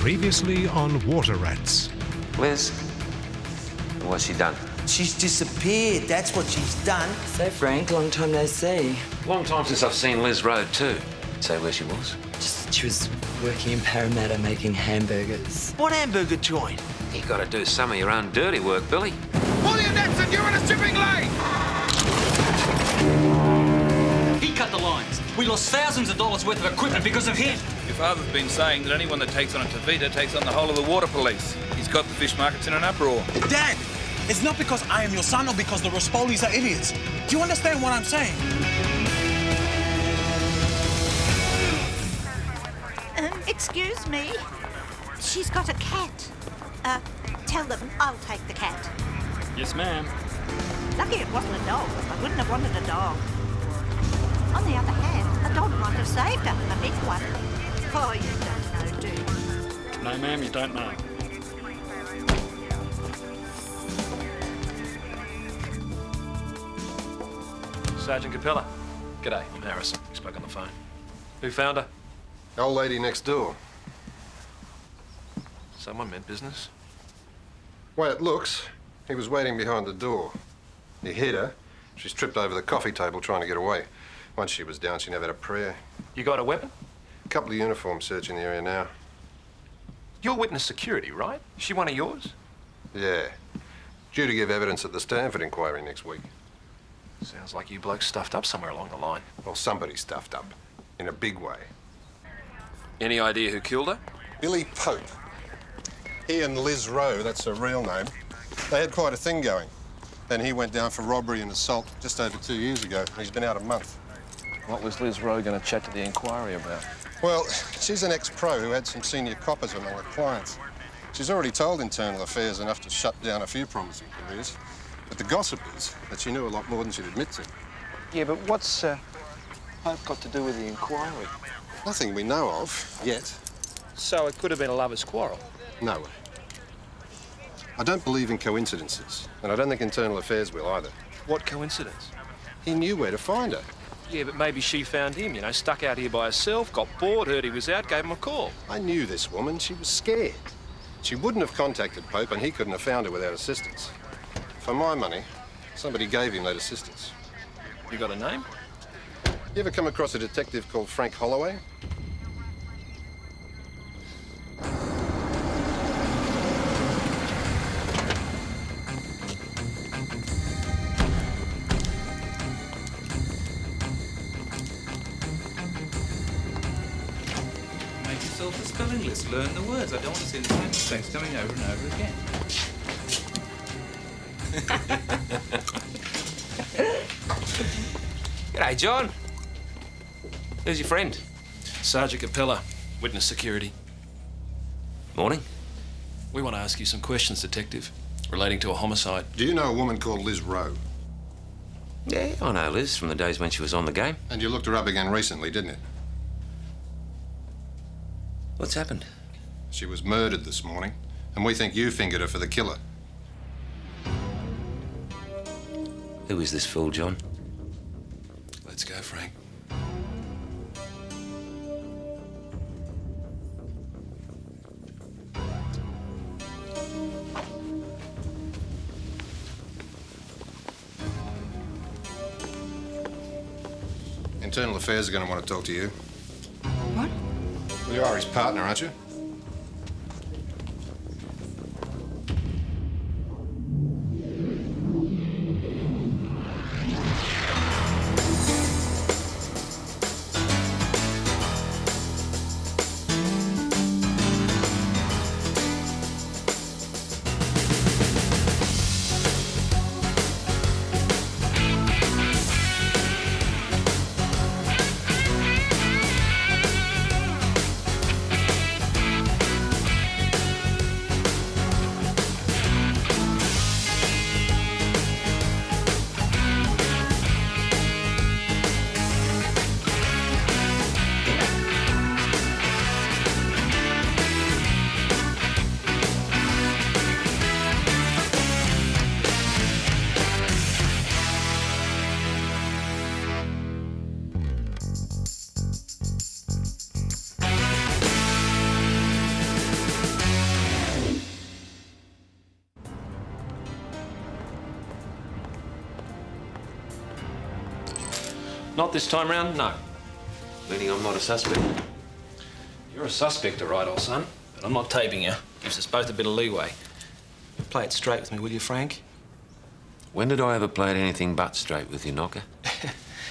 Previously on Water Rats. Liz, what's she done? She's disappeared, that's what she's done. So, Frank, long time no see. Long time since I've seen Liz Road too. Say where she was. Just she was working in Parramatta making hamburgers. What hamburger joint? You gotta do some of your own dirty work, Billy. William Natson, you're in a shipping lane! He cut the lines. We lost thousands of dollars worth of equipment because of him. Your father's been saying that anyone that takes on a Tvita takes on the whole of the water police. He's got the fish markets in an uproar. Dad, it's not because I am your son or because the Rospolis are idiots. Do you understand what I'm saying? Excuse me. She's got a cat. Tell them I'll take the cat. Yes, ma'am. Lucky it wasn't a dog. I wouldn't have wanted a dog. On the other hand, a dog might have saved her, a big one. Oh, you don't know, do you? No, ma'am, you don't know. Sergeant Capella. G'day, I'm Harrison. We spoke on the phone. Who found her? Old lady next door. Someone meant business. Way it looks, he was waiting behind the door. He hit her. She's tripped over the coffee table trying to get away. Once she was down, she never had a prayer. You got a weapon? A couple of uniforms searching the area now. You're witness security, right? Is she one of yours? Yeah. Due to give evidence at the Stanford inquiry next week. Sounds like you blokes stuffed up somewhere along the line. Well, somebody stuffed up. In a big way. Any idea who killed her? Billy Pope. He and Liz Rowe, that's her real name, they had quite a thing going. Then he went down for robbery and assault just over 2 years ago. He's been out a month. What was Liz Rowe going to chat to the inquiry about? Well, she's an ex-pro who had some senior coppers among her clients. She's already told Internal Affairs enough to shut down a few promising careers. But the gossip is that she knew a lot more than she'd admit to. Yeah, but what's Pope got to do with the inquiry? Nothing we know of, yet. So it could have been a lover's quarrel? No way. I don't believe in coincidences, and I don't think Internal Affairs will either. What coincidence? He knew where to find her. Yeah, but maybe she found him, you know, stuck out here by herself, got bored, heard he was out, gave him a call. I knew this woman. She was scared. She wouldn't have contacted Pope, and he couldn't have found her without assistance. For my money, somebody gave him that assistance. You got a name? You ever come across a detective called Frank Holloway? Make yourself a spelling list, learn the words. I don't want to see the same mistakes coming over and over again. G'day, John. Who's your friend? Sergeant Capella, witness security. Morning. We want to ask you some questions, Detective, relating to a homicide. Do you know a woman called Liz Rowe? Yeah, I know Liz from the days when she was on the game. And you looked her up again recently, didn't it? What's happened? She was murdered this morning, and we think you fingered her for the killer. Who is this fool, John? Let's go, Frank. Internal Affairs are going to want to talk to you. What? Well, you are his partner, aren't you? Not this time round, no. Meaning I'm not a suspect. You're a suspect, all right, old son. But I'm not taping you. Gives us both a bit of leeway. Play it straight with me, will you, Frank? When did I ever play anything but straight with you, Knocker?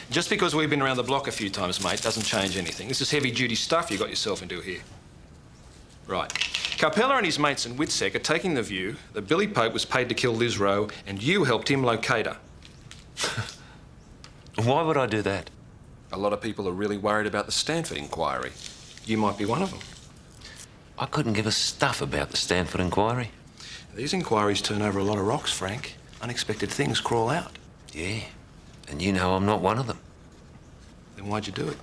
Just because we've been around the block a few times, mate, doesn't change anything. This is heavy-duty stuff you got yourself into here. Right. Capella and his mates in Witsec are taking the view that Billy Pope was paid to kill Liz Rowe and you helped him locate her. Why would I do that? A lot of people are really worried about the Stanford inquiry. You might be one of them. I couldn't give a stuff about the Stanford inquiry. These inquiries turn over a lot of rocks, Frank. Unexpected things crawl out. Yeah, and you know I'm not one of them. Then why'd you do it?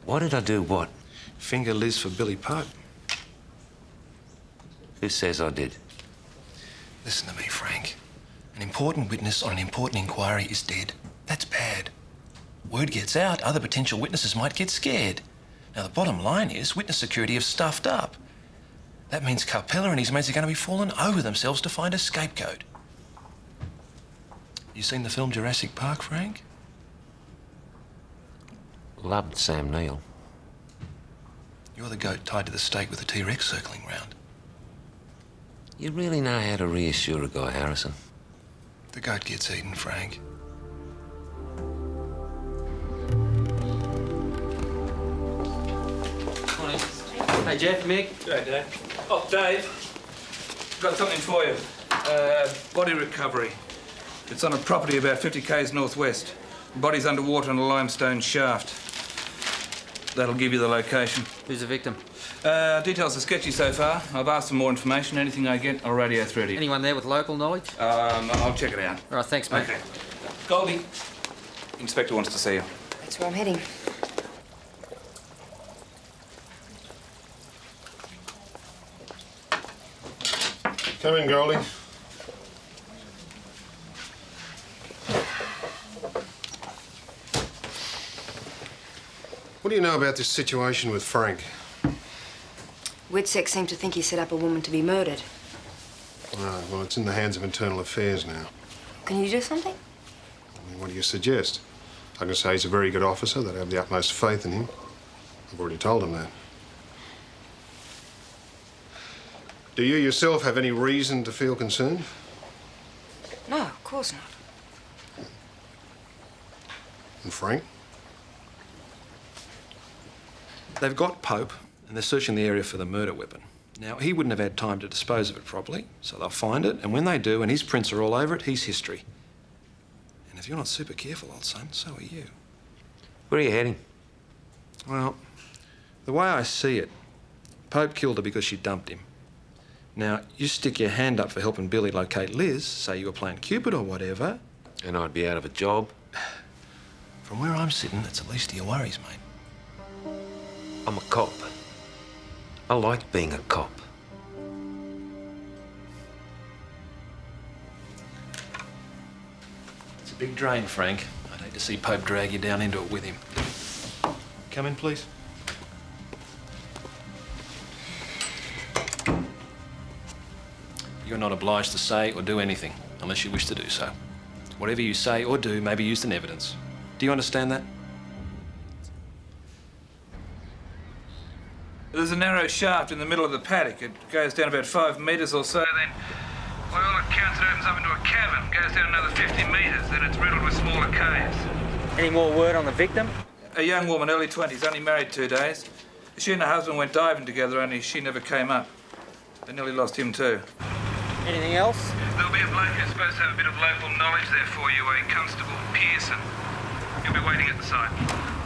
Why did I do what? Finger Liz for Billy Pope. Who says I did? Listen to me, Frank. An important witness on an important inquiry is dead. That's bad. Word gets out, other potential witnesses might get scared. Now, the bottom line is witness security have stuffed up. That means Capella and his mates are going to be falling over themselves to find a scapegoat. You seen the film Jurassic Park, Frank? Loved Sam Neill. You're the goat tied to the stake with the T-Rex circling round. You really know how to reassure a guy, Harrison. The goat gets eaten, Frank. Morning. Hey, Jeff, Mick. G'day, Dave. Oh, Dave. Got something for you. Body recovery. It's on a property about 50 k's northwest. Body's underwater in a limestone shaft. That'll give you the location. Who's the victim? Details are sketchy so far. I've asked for more information. Anything I get, I'll radio through to you. Anyone there with local knowledge? I'll check it out. All right, thanks, mate. Okay. Goldie. Inspector wants to see you. That's where I'm heading. Come in, Goldie. What do you know about this situation with Frank? Witsec seemed to think he set up a woman to be murdered. Right, well, it's in the hands of Internal Affairs now. Can you do something? I mean, what do you suggest? I can say he's a very good officer, that I have the utmost faith in him. I've already told him that. Do you yourself have any reason to feel concerned? No, of course not. And Frank? They've got Pope, and they're searching the area for the murder weapon. Now, he wouldn't have had time to dispose of it properly, so they'll find it, and when they do, and his prints are all over it, he's history. And if you're not super careful, old son, so are you. Where are you heading? Well, the way I see it, Pope killed her because she dumped him. Now, you stick your hand up for helping Billy locate Liz, say you were playing Cupid or whatever. And I'd be out of a job. From where I'm sitting, that's the least of your worries, mate. I'm a cop. I like being a cop. It's a big drain, Frank. I'd hate to see Pope drag you down into it with him. Come in, please. You're not obliged to say or do anything unless you wish to do so. Whatever you say or do may be used in evidence. Do you understand that? There's a narrow shaft in the middle of the paddock. It goes down about 5 metres or so, then, by all accounts, it opens up into a cavern. Goes down another 50 metres, then it's riddled with smaller caves. Any more word on the victim? A young woman, early 20s, only married 2 days. She and her husband went diving together, only she never came up. They nearly lost him too. Anything else? There'll be a bloke who's supposed to have a bit of local knowledge there for you, a Constable Pearson. He'll be waiting at the site.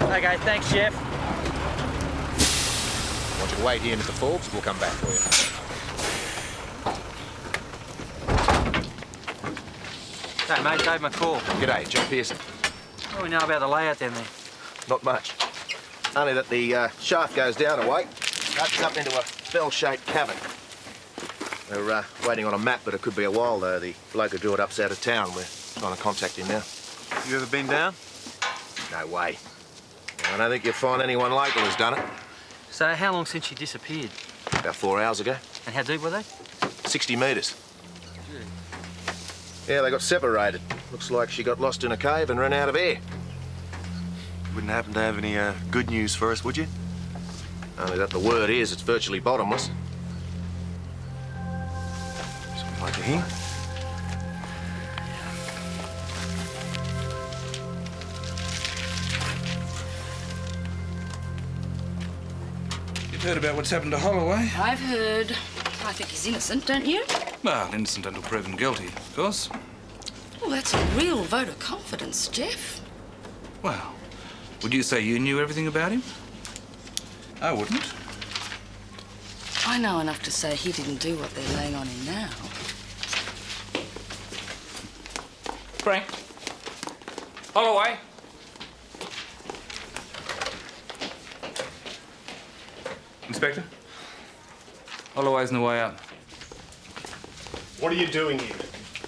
Okay, thanks, Jeff. I want you to wait here, Mr. Forbes. We'll come back for you. Hey, mate, gave him a call. G'day, John Pearson. What do we know about the layout down there? Not much. Only that the shaft goes down a way, cuts up into a bell-shaped cavern. We're waiting on a map, but it could be a while, though. The bloke who drew it up's out of town. We're trying to contact him now. You ever been down? No way. I don't think you'll find anyone local who's done it. So how long since she disappeared? About 4 hours ago. And how deep were they? 60 metres. Yeah, they got separated. Looks like she got lost in a cave and ran out of air. Wouldn't happen to have any good news for us, would you? Only that the word is it's virtually bottomless. Something like to hear. You've heard about what's happened to Holloway? I've heard. I think he's innocent, don't you? Well, innocent until proven guilty, of course. Well, that's a real vote of confidence, Jeff. Well, would you say you knew everything about him? I wouldn't. I know enough to say he didn't do what they're laying on him now. Frank. Holloway. Inspector. Holloway's on the way up. What are you doing here?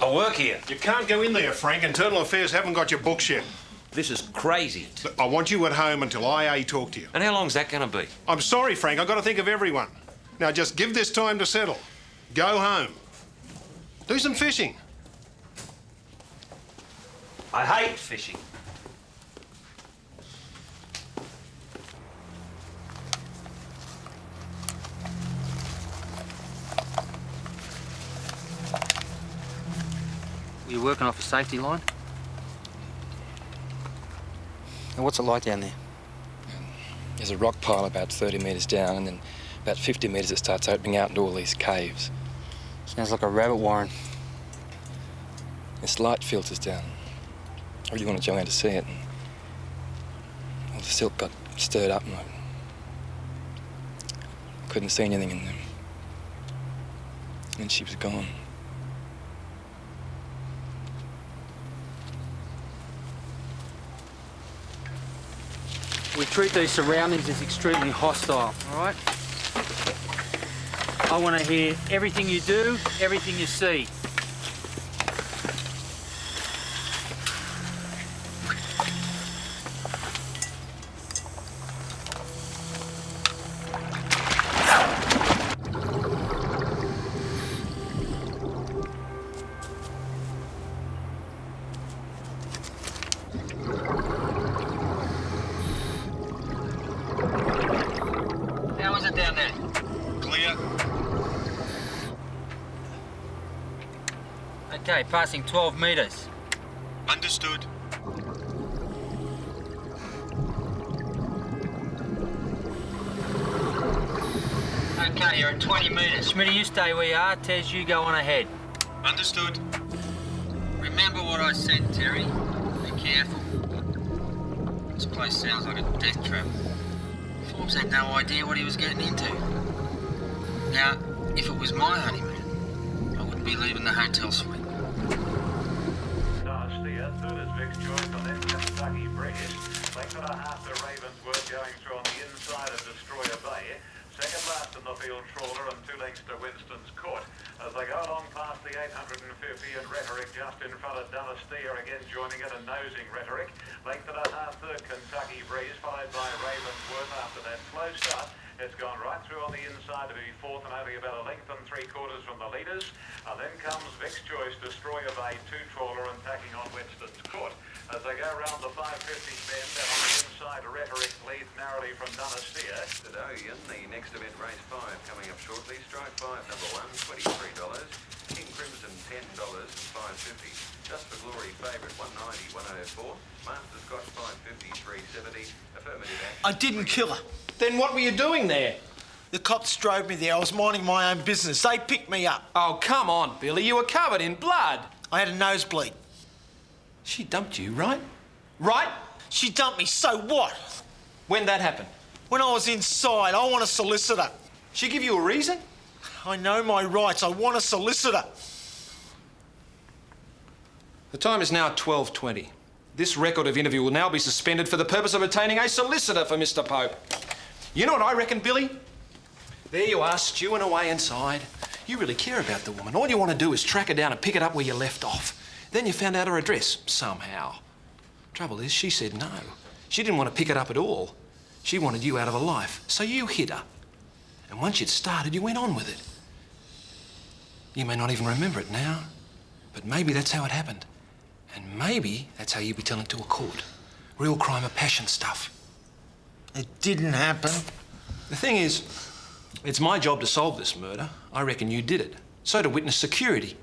I work here. You can't go in there, Frank. Internal Affairs haven't got your books yet. This is crazy. Look, I want you at home until IA talk to you. And how long's that going to be? I'm sorry, Frank. I've got to think of everyone. Now, just give this time to settle. Go home. Do some fishing. I hate fishing. Were you working off a safety line? And what's it like down there? There's a rock pile about 30 metres down, and then about 50 metres it starts opening out into all these caves. Sounds like a rabbit warren. This light filters down. I really wanted Joanne to see it. And, well, the silk got stirred up and I couldn't see anything in them. And then she was gone. We treat these surroundings as extremely hostile, all right? I want to hear everything you do, everything you see. How is it down there? Clear. Okay, passing 12 metres. Understood. Okay, you're at 20 metres. Smitty, you stay where you are. Tez, you go on ahead. Understood. Remember what I said, Terry. Be careful. This place sounds like a death trap. Forbes had no idea what he was getting into. Now, if it was my honeymoon, I wouldn't be leaving the hotel suite. Second last in the field trawler and 2 lengths to Winston's Court. As they go along past the 850 and Rhetoric just in front of Dallas Steer again joining it and nosing Rhetoric. Length and a half third Kentucky Breeze followed by Ravensworth after that slow start. It's gone right through on the inside to be fourth and only about a length and 3/4 from the leaders. And then comes Vic's Choice, Destroyer Bay, 2 trawler and tacking on Winston's Court. As they go round the 550 bend and on the inside Rhetoric leads narrowly from Dunasteer. Dodogian, the next event, race 5, coming up shortly. Strike 5, number 1, $23. King Crimson, $10 and $5.50. Just for Glory, favourite, $190, $104. Master Scotch, $5.50, $3.70. Affirmative action. I didn't kill her. Then what were you doing there? The cops drove me there. I was minding my own business. They picked me up. Oh, come on, Billy. You were covered in blood. I had a nosebleed. She dumped you, right? Right? She dumped me, so what? When that happened? When I was inside, I want a solicitor. She give you a reason? I know my rights. I want a solicitor. The time is now 12:20. This record of interview will now be suspended for the purpose of obtaining a solicitor for Mr. Pope. You know what I reckon, Billy? There you are, stewing away inside. You really care about the woman. All you want to do is track her down and pick it up where you left off. Then you found out her address, somehow. Trouble is, she said no. She didn't want to pick it up at all. She wanted you out of her life, so you hid her. And once you'd started, you went on with it. You may not even remember it now, But maybe that's how it happened. And maybe that's how you'll be telling it to a court. Real crime of passion stuff. It didn't happen. The thing is, it's my job to solve this murder. I reckon you did it. So do witness security.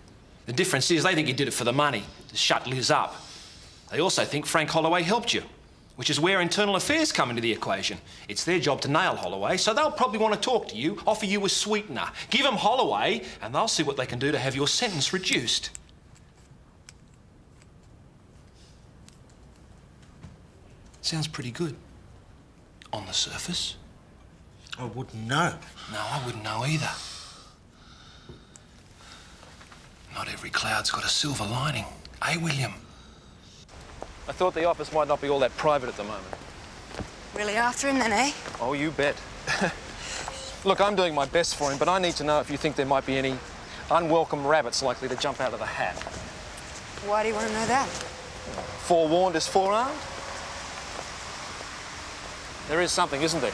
The difference is they think you did it for the money, to shut Liz up. They also think Frank Holloway helped you, which is where internal affairs come into the equation. It's their job to nail Holloway, so they'll probably want to talk to you, offer you a sweetener. Give them Holloway, and they'll see what they can do to have your sentence reduced. Sounds pretty good. On the surface. I wouldn't know. No, I wouldn't know either. Not every cloud's got a silver lining. Eh, William? I thought the office might not be all that private at the moment. Really after him then, eh? Oh, you bet. Look, I'm doing my best for him, but I need to know if you think there might be any unwelcome rabbits likely to jump out of the hat. Why do you want to know that? Forewarned is forearmed? There is something, isn't there?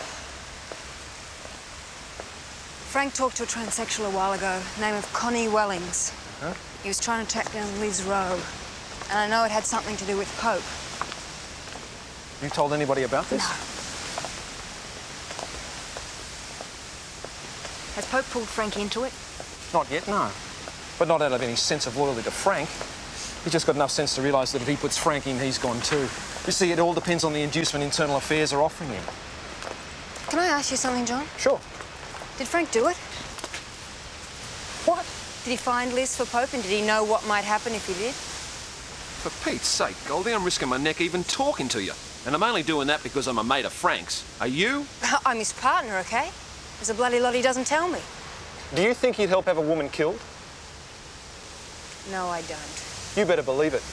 Frank talked to a transsexual a while ago, name of Connie Wellings. Huh? He was trying to track down Liz Rowe. And I know it had something to do with Pope. You told anybody about this? No. Has Pope pulled Frank into it? Not yet, no. But not out of any sense of loyalty to Frank. He's just got enough sense to realise that if he puts Frank in, he's gone too. You see, it all depends on the inducement internal affairs are offering him. Can I ask you something, John? Sure. Did Frank do it? What? Did he find Liz for Pope, and did he know what might happen if he did? For Pete's sake, Goldie, I'm risking my neck even talking to you. And I'm only doing that because I'm a mate of Frank's. Are you? I'm his partner, OK? There's a bloody lot he doesn't tell me. Do you think he'd help have a woman killed? No, I don't. You better believe it.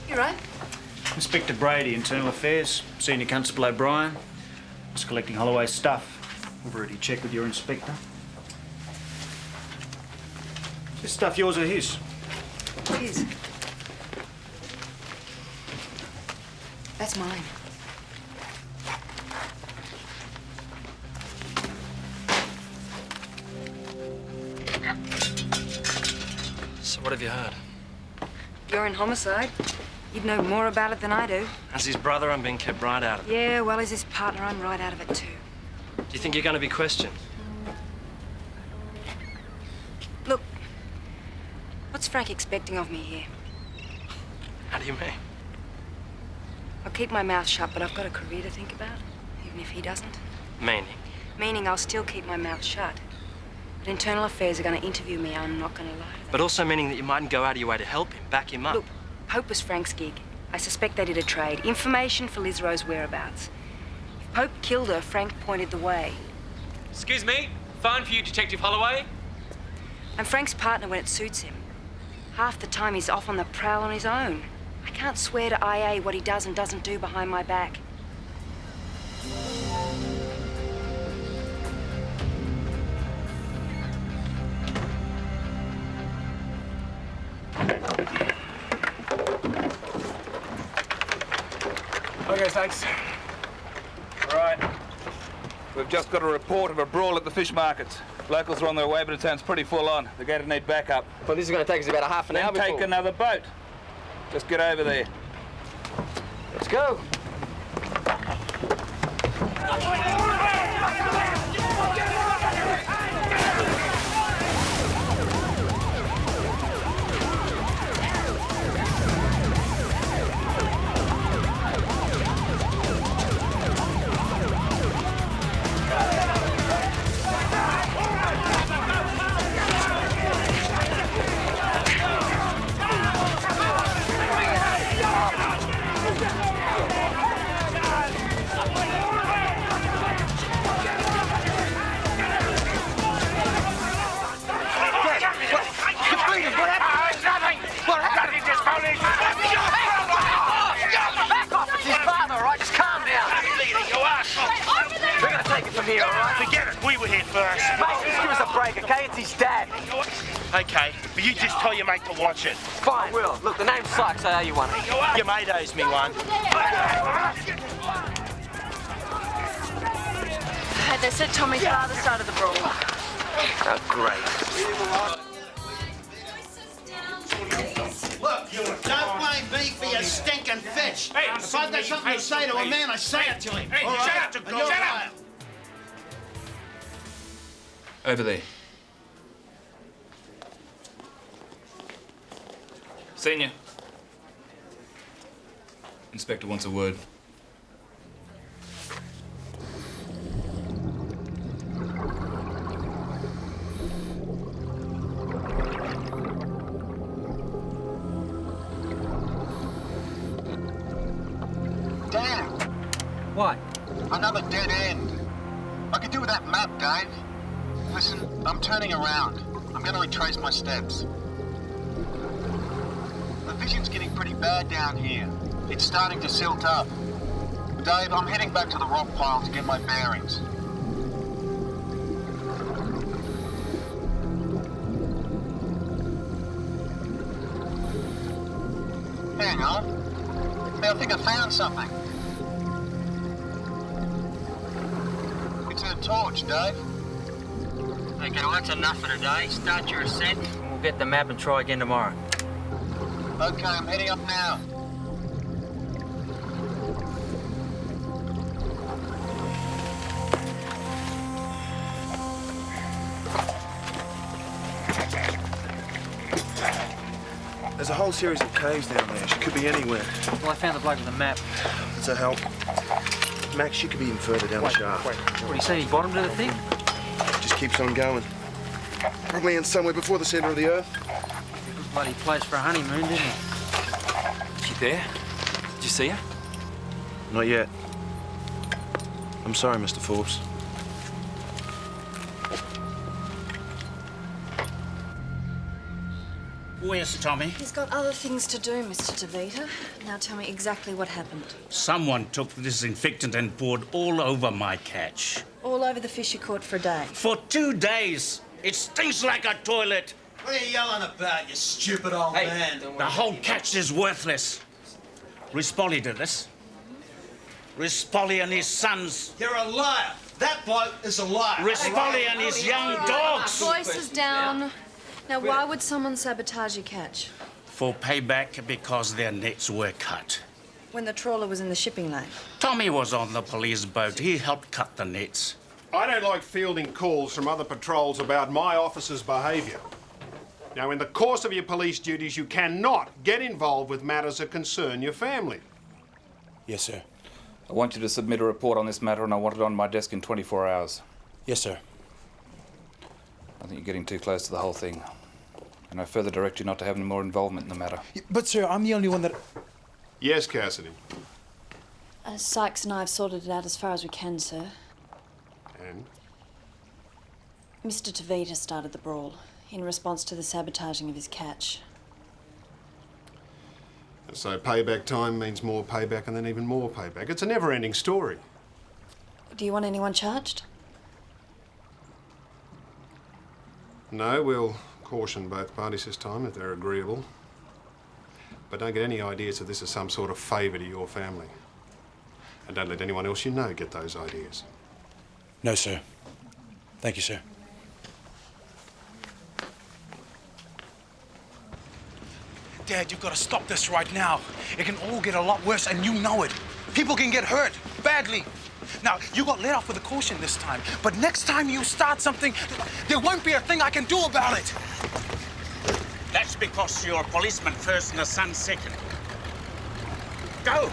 You right? Inspector Brady, Internal Affairs. Senior Constable O'Brien. Just collecting Holloway's stuff. I've already checked with your inspector. Is this stuff yours or his? His. That's mine. So what have you heard? You're in homicide. You'd know more about it than I do. As his brother, I'm being kept right out of it. Yeah, well, as his partner, I'm right out of it too. Do you think you're going to be questioned? Look, what's Frank expecting of me here? How do you mean? I'll keep my mouth shut, but I've got a career to think about, even if he doesn't. Meaning? Meaning I'll still keep my mouth shut. But Internal Affairs are going to interview me, I'm not going to lie to them. But also meaning that you mightn't go out of your way to help him, back him up. Look, Pope was Frank's gig. I suspect they did a trade. Information for Liz Rowe's whereabouts. If Pope killed her, Frank pointed the way. Excuse me? Phone for you, Detective Holloway? I'm Frank's partner when it suits him. Half the time he's off on the prowl on his own. I can't swear to IA what he does and doesn't do behind my back. Okay, thanks. Right. We've just got a report of a brawl at the fish markets. Locals are on their way, but it sounds pretty full on. They're going to need backup. Well, this is going to take us about a half an hour Then take before... another boat. Just get over there. Let's go. Here, all right? Forget it. We were here first. Mate, just give us a break, okay? It's his dad. Okay, but you just tell your mate to watch it. Fine. I will. Look, the name sucks. I owe you one. Your mate owes me one. They said Tommy's father started the brawl. Oh, great. Look, don't blame me for your stinking fish. Hey, if I've got something to say to a man, I say it to him. Hey, all shut right? up, And you're shut up. right. Over there. Senior. Inspector wants a word. Damn! What? Another dead end. I could do with that map, Dave. Listen, I'm turning around. I'm going to retrace my steps. The vision's getting pretty bad down here. It's starting to silt up. Dave, I'm heading back to the rock pile to get my bearings. Hang on. Hey, I think I found something. It's a torch, Dave. Okay, well, that's enough for today. Start your ascent, and we'll get the map and try again tomorrow. Okay, I'm heading up now. There's a whole series of caves down there. She could be anywhere. Well, I found the bloke with the map. It's a help. Max, she could be even further down the shaft. What, do you see any bottom to the thing? Just keeps on going. Probably in somewhere before the centre of the Earth. Good bloody place for a honeymoon, didn't it? She there? Did you see her? Not yet. I'm sorry, Mr. Forbes. Where's Tommy? He's got other things to do, Mr. Tvita. Now tell me exactly what happened. Someone took disinfectant and poured all over my catch. All over the fish you caught for a day. For 2 days. It stinks like a toilet. What are you yelling about, you stupid old man? The whole catch is worthless. Rispoli did this. Rispoli and his sons. You're a liar. That bloke is a liar. Rispoli and his young dogs. Voices down. Now, why would someone sabotage your catch? For payback because their nets were cut. When the trawler was in the shipping lane? Tommy was on the police boat. He helped cut the nets. I don't like fielding calls from other patrols about my officer's behaviour. Now, in the course of your police duties, you cannot get involved with matters that concern your family. Yes, sir. I want you to submit a report on this matter, and I want it on my desk in 24 hours. Yes, sir. I think you're getting too close to the whole thing. And I further direct you not to have any more involvement in the matter. But, sir, I'm the only one that... Yes, Cassidy. Sykes and I have sorted it out as far as we can, sir. And? Mr. Tvita started the brawl in response to the sabotaging of his catch. So payback time means more payback and then even more payback. It's a never-ending story. Do you want anyone charged? No, we'll caution both parties this time if they're agreeable. But don't get any ideas that this is some sort of favour to your family. And don't let anyone else you know get those ideas. No, sir. Thank you, sir. Dad, you've got to stop this right now. It can all get a lot worse, and you know it. People can get hurt badly. Now, you got let off with a caution this time, but next time you start something, there won't be a thing I can do about it. That's because you're a policeman first and the son second. Go!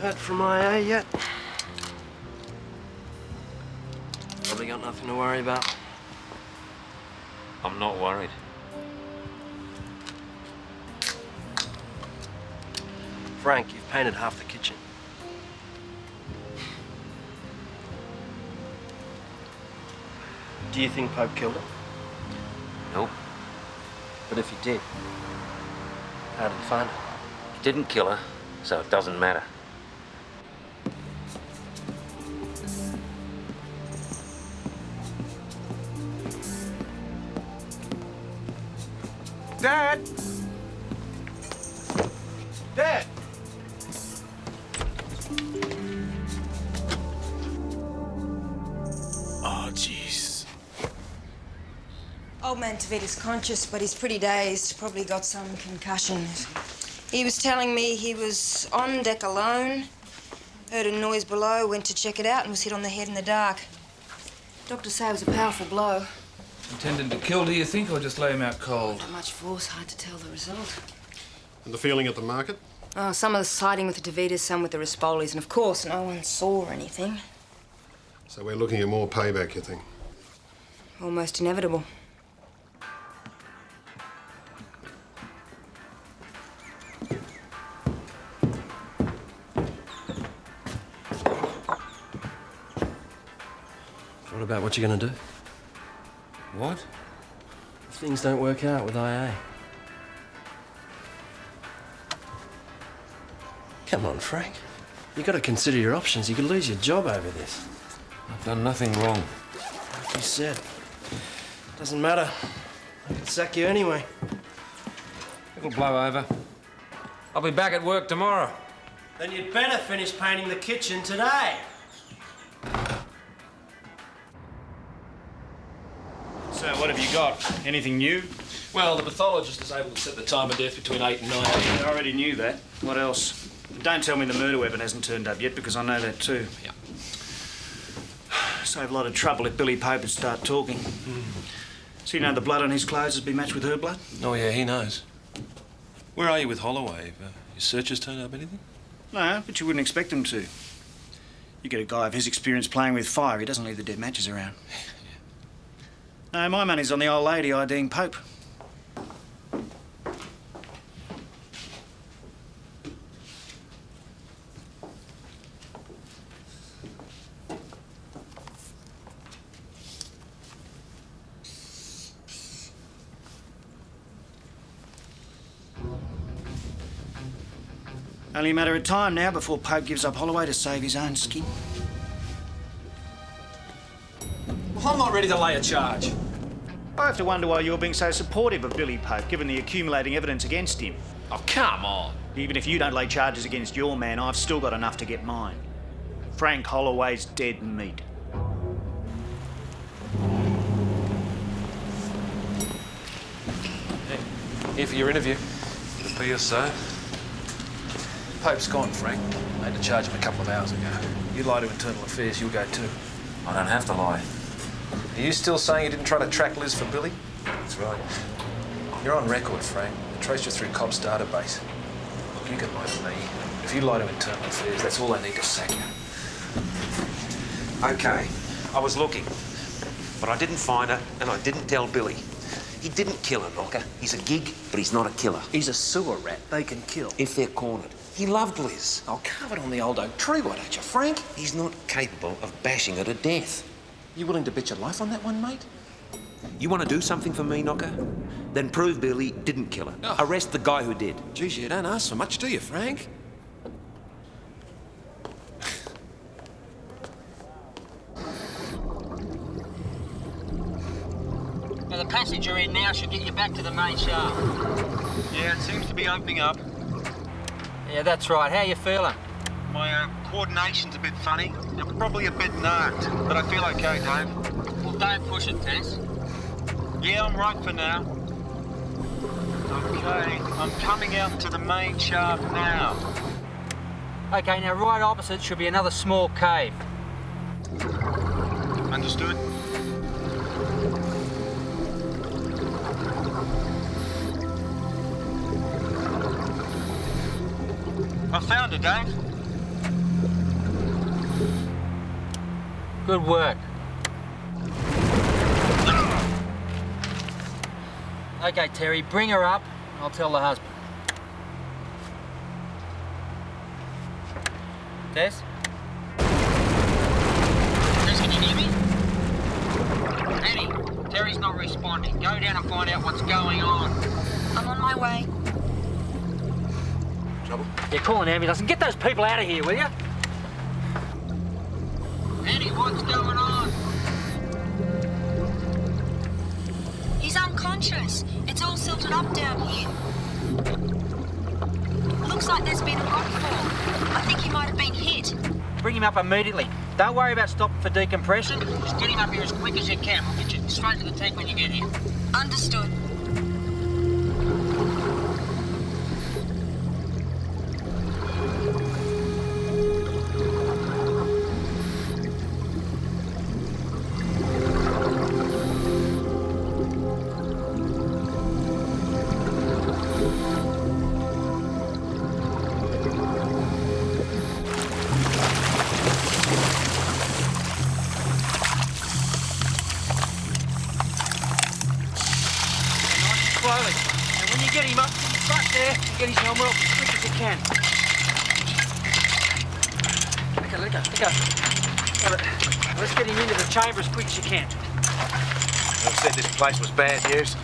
Heard from IA yet? Nothing to worry about. I'm not worried. Frank, you've painted half the kitchen. Do you think Pope killed her? Nope. But if he did, how did he find her? He didn't kill her, so it doesn't matter. Dad! Dad! Oh, jeez. Old man Tvita's conscious, but he's pretty dazed. Probably got some concussions. He was telling me he was on deck alone, heard a noise below, went to check it out, and was hit on the head in the dark. Doctors say it was a powerful blow. Intended to kill, do you think, or just lay him out cold? Not much force, hard to tell the result. And the feeling at the market? Oh, some of the siding with the Tvitas, some with the Rispolis, and of course, no one saw anything. So we're looking at more payback, you think? Almost inevitable. What about what you're gonna do? What? If things don't work out with IA. Come on, Frank. You gotta consider your options. You could lose your job over this. I've done nothing wrong. Like you said. Doesn't matter. I could sack you anyway. It'll blow over. I'll be back at work tomorrow. Then you'd better finish painting the kitchen today. So, what have you got? Anything new? Well, the pathologist is able to set the time of death between 8 and 9. I already knew that. What else? Don't tell me the murder weapon hasn't turned up yet, because I know that too. Yeah. Save a lot of trouble if Billy Pope would start talking. So you know the blood on his clothes has been matched with her blood? Oh, yeah, he knows. Where are you with Holloway? Your searchers turned up anything? No, but you wouldn't expect them to. You get a guy of his experience playing with fire, he doesn't leave the dead matches around. No, my money's on the old lady IDing Pope. Only a matter of time now before Pope gives up Holloway to save his own skin. Well, I'm not ready to lay a charge. I have to wonder why you're being so supportive of Billy Pope, given the accumulating evidence against him. Oh, come on. Even if you don't lay charges against your man, I've still got enough to get mine. Frank Holloway's dead meat. Here for your interview. It appears so. Pope's gone, Frank. I had to charge him a couple of hours ago. You lie to Internal Affairs, you'll go too. I don't have to lie. Are you still saying you didn't try to track Liz for Billy? That's right. You're on record, Frank. I traced you through Cobb's database. Look, you can lie to me. If you lie to Internal Affairs, that's all they need to sack you. Okay, I was looking, but I didn't find her, and I didn't tell Billy. He didn't kill her, Knocker. He's a gig, but he's not a killer. He's a sewer rat. They can kill. If they're cornered. He loved Liz. I'll carve it on the old oak tree, why don't you, Frank? He's not capable of bashing her to death. You willing to bet your life on that one, mate? You want to do something for me, Knocker? Then prove Billy didn't kill her. Oh. Arrest the guy who did. Geez, you don't ask for much, do you, Frank? Now, the passage you're in now should get you back to the main shaft. Yeah, it seems to be opening up. Yeah, that's right. How you feeling? My coordination's a bit funny. I'm probably a bit knocked, but I feel okay, Dave. Well, don't push it, Tess. Yeah, I'm right for now. Okay, I'm coming out to the main shaft now. Okay, now right opposite should be another small cave. Understood? I found her, Dave. Good work. Okay, Terry, bring her up. I'll tell the husband. Tess? Tess, can you hear me? Annie, Terry's not responding. Go down and find out what's going on. I'm on my way. Trouble? Yeah, call an ambulance and get those people out of here, will you? Annie, what's going on? He's unconscious. It's all silted up down here. Looks like there's been a rockfall. I think he might have been hit. Bring him up immediately. Don't worry about stopping for decompression. Just get him up here as quick as you can. We'll get you straight to the tank when you get here. Understood. Slowly. And when you get him up back there, get his helmet off as quick as you can. Let go. Got it. Let's get him into the chamber as quick as you can. I said this place was bad news.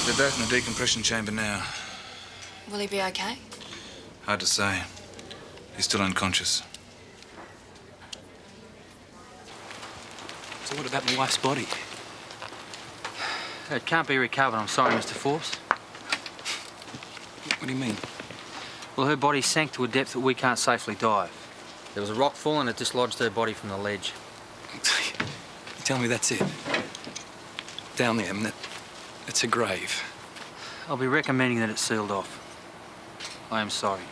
They're both in the decompression chamber now. Will he be okay? Hard to say. He's still unconscious. So what about my wife's body? It can't be recovered, I'm sorry, Mr. Forbes. What do you mean? Well, her body sank to a depth that we can't safely dive. There was a rock fall and it dislodged her body from the ledge. You tell me that's it? Down there, I mean, it's a grave. I'll be recommending that it's sealed off. I am sorry.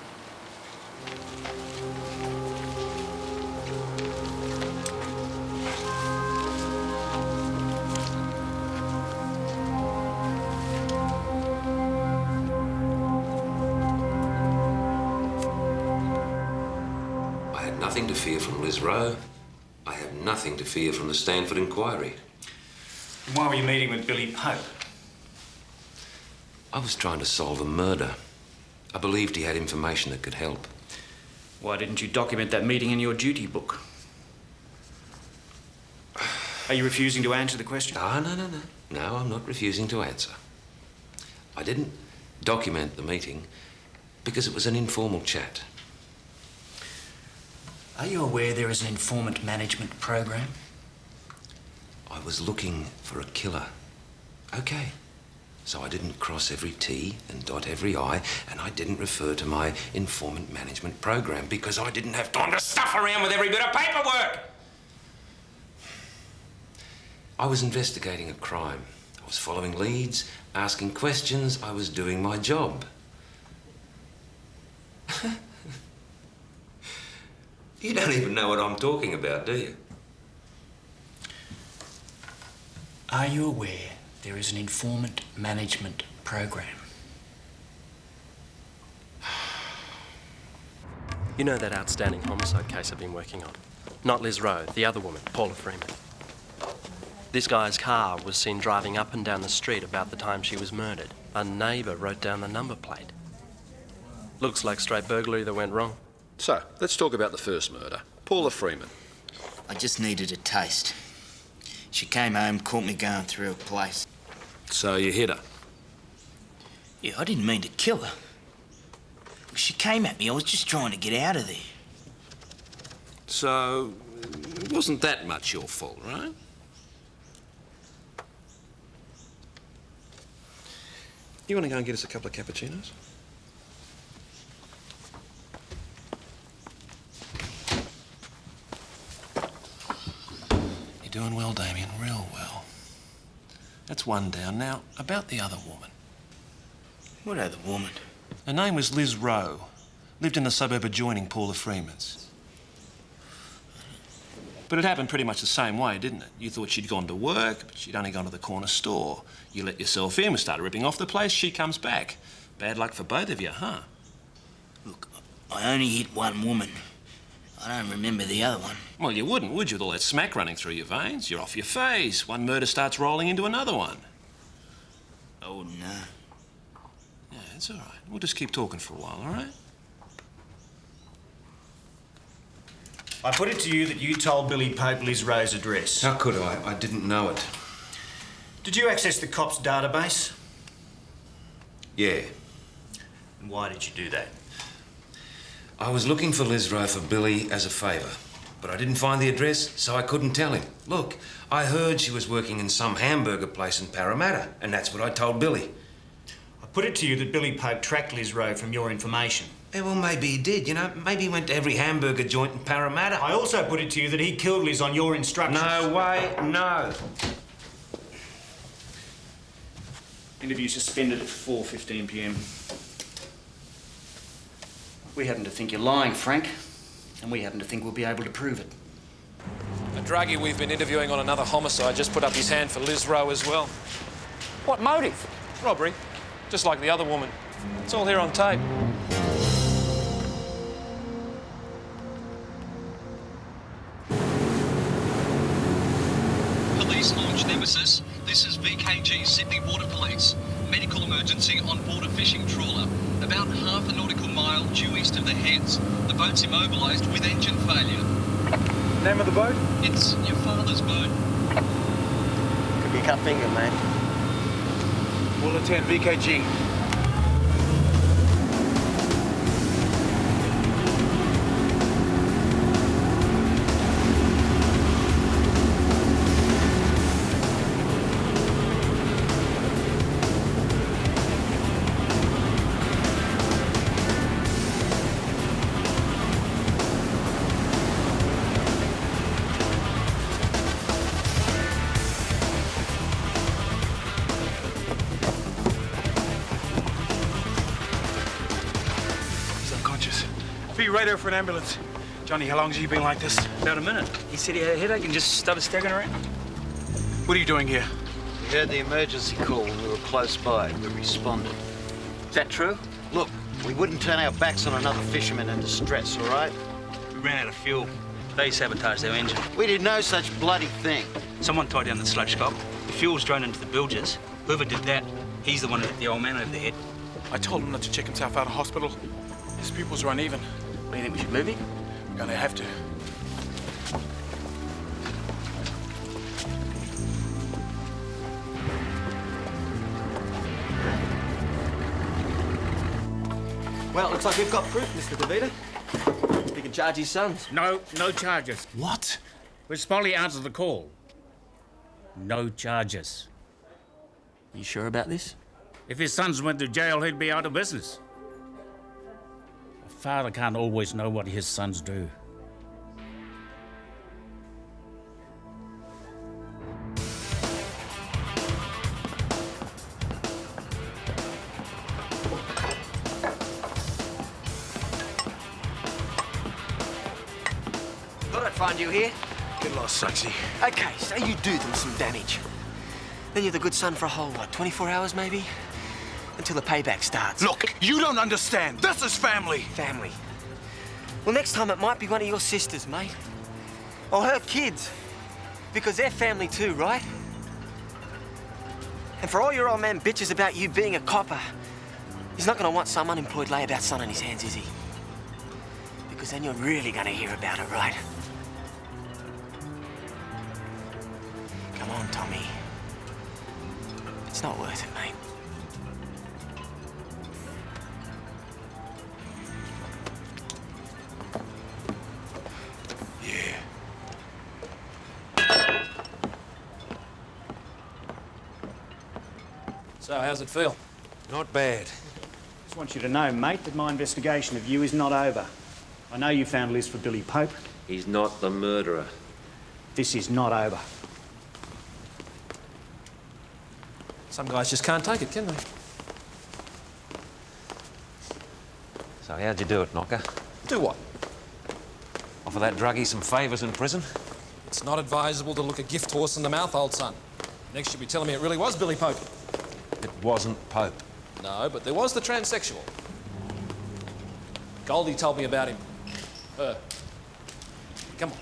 I had nothing to fear from Liz Rowe. I have nothing to fear from the Stanford inquiry. Why were you meeting with Billy Pope? I was trying to solve a murder. I believed he had information that could help. Why didn't you document that meeting in your duty book? Are you refusing to answer the question? No. No, I'm not refusing to answer. I didn't document the meeting because it was an informal chat. Are you aware there is an informant management program? I was looking for a killer. Okay. So I didn't cross every T and dot every I, and I didn't refer to my informant management program because I didn't have time to stuff around with every bit of paperwork. I was investigating a crime. I was following leads, asking questions. I was doing my job. You don't even know what I'm talking about, do you? Are you aware there is an informant management program? You know that outstanding homicide case I've been working on? Not Liz Rowe, the other woman, Paula Freeman. This guy's car was seen driving up and down the street about the time she was murdered. A neighbour wrote down the number plate. Looks like straight burglary that went wrong. So, let's talk about the first murder. Paula Freeman. I just needed a taste. She came home, caught me going through her place. So you hit her? Yeah, I didn't mean to kill her. She came at me. I was just trying to get out of there. So, it wasn't that much your fault, right? You want to go and get us a couple of cappuccinos? You're doing well, Damien, real well. That's one down. Now, about the other woman. What other woman? Her name was Liz Rowe. Lived in the suburb adjoining Paula Freeman's. But it happened pretty much the same way, didn't it? You thought she'd gone to work, but she'd only gone to the corner store. You let yourself in, we started ripping off the place, she comes back. Bad luck for both of you, huh? Look, I only hit one woman. I don't remember the other one. Well, you wouldn't, would you, with all that smack running through your veins? You're off your face. One murder starts rolling into another one. Oh, no. Yeah, it's all right. We'll just keep talking for a while, all right? I put it to you that you told Billy Pope Liz Rowe's address. How could I? I didn't know it. Did you access the cops' database? Yeah. And why did you do that? I was looking for Liz Rowe for Billy as a favour, but I didn't find the address, so I couldn't tell him. Look, I heard she was working in some hamburger place in Parramatta, and that's what I told Billy. I put it to you that Billy Pope tracked Liz Rowe from your information. Yeah, well, maybe he did, you know. Maybe he went to every hamburger joint in Parramatta. I also put it to you that he killed Liz on your instructions. No way, no. Interview suspended at 4:15 p.m. We happen to think you're lying, Frank, and we happen to think we'll be able to prove it. A druggie we've been interviewing on another homicide just put up his hand for Liz Rowe as well. What motive? Robbery. Just like the other woman. It's all here on tape. Police launch Nemesis. This is VKG Sydney Water Police. Medical emergency on board a fishing trawler. About half a nautical mile due east of the Heads. The boat's immobilised with engine failure. Name of the boat? It's your father's boat. Could be a cut finger, man. We'll attend VKG. Be right there for an ambulance. Johnny, how long has he been like this? About a minute. He said he had a headache and just started staggering around. What are you doing here? We heard the emergency call and we were close by. We responded. Is that true? Look, we wouldn't turn our backs on another fisherman in distress, all right? We ran out of fuel. They sabotaged their engine. We did no such bloody thing. Someone tied down the sludge scope. The fuel was drained into the bilges. Whoever did that, he's the one who hit the old man over the head. I told him not to check himself out of hospital. His pupils are uneven. What, do you think we should move him? We're gonna have to. Well, looks like we've got proof, Mr. Tvita. We can charge his sons. No charges. What? Will Smolly answer the call? No charges. You sure about this? If his sons went to jail, he'd be out of business. A father can't always know what his sons do. Thought I'd find you here. Get lost, Saxy. Okay, say you do them some damage. Then you're the good son for a whole, 24 hours maybe? Until the payback starts. Look, you don't understand. This is family. Family. Well, next time it might be one of your sisters, mate. Or her kids. Because they're family too, right? And for all your old man bitches about you being a copper, he's not gonna want some unemployed layabout son on his hands, is he? Because then you're really gonna hear about it, right? Come on, Tommy. It's not worth it, mate. So, how's it feel? Not bad. Just want you to know, mate, that my investigation of you is not over. I know you found Liz for Billy Pope. He's not the murderer. This is not over. Some guys just can't take it, can they? So how'd you do it, Knocker? Do what? Offer that druggie some favours in prison? It's not advisable to look a gift horse in the mouth, old son. Next you'll be telling me it really was Billy Pope. It wasn't Pope. No, but there was the transsexual. Goldie told me about him. Her. Come on.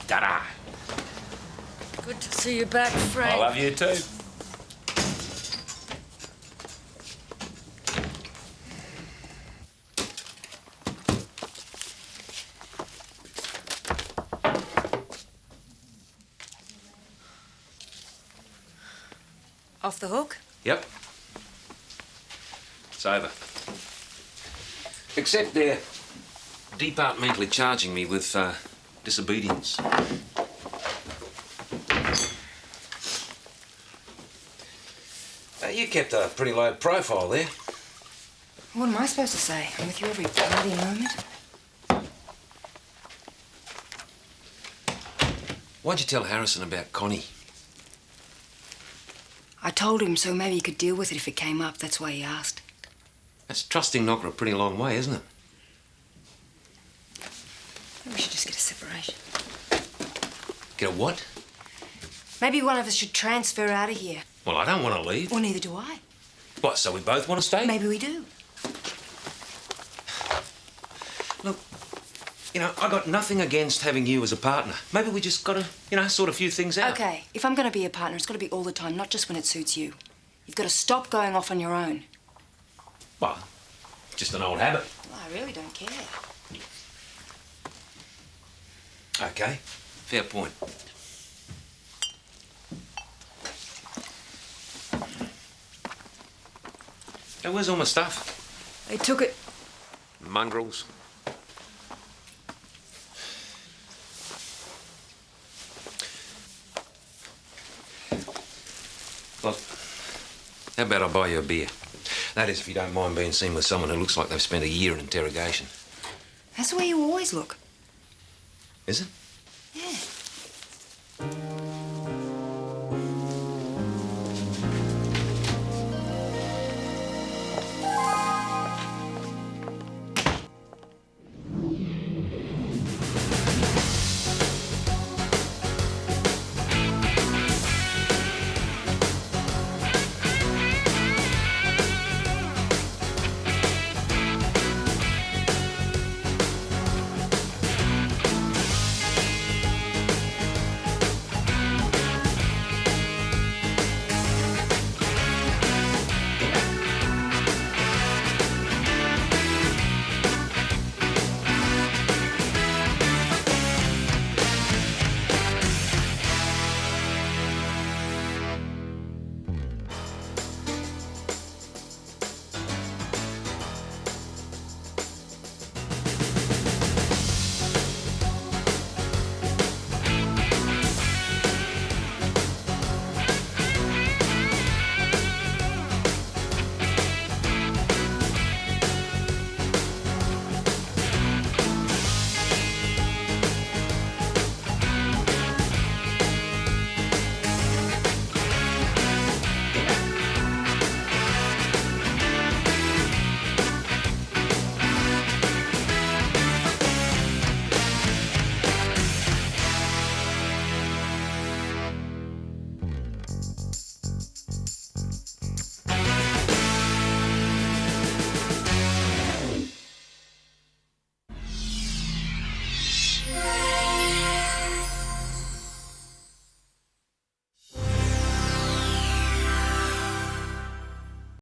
Ta-da! Good to see you back, Frank. I love you too. Off the hook? Yep. It's over. Except they're departmentally charging me with disobedience. You kept a pretty low profile there. What am I supposed to say? I'm with you every bloody moment. Why'd you tell Harrison about Connie? I told him so maybe he could deal with it if it came up. That's why he asked. That's trusting Knocker a pretty long way, isn't it? Maybe we should just get a separation. Get a what? Maybe one of us should transfer out of here. Well, I don't want to leave. Well, neither do I. What, so we both want to stay? Maybe we do. Look, you know, I got nothing against having you as a partner. Maybe we just got to, you know, sort a few things out. Okay, if I'm going to be a partner, it's got to be all the time, not just when it suits you. You've got to stop going off on your own. Well, just an old habit. Well, I really don't care. Okay, fair point. Hey, where's all my stuff? They took it. Mongrels. Look, how about I buy you a beer? That is, if you don't mind being seen with someone who looks like they've spent a year in interrogation. That's the way you always look. Is it?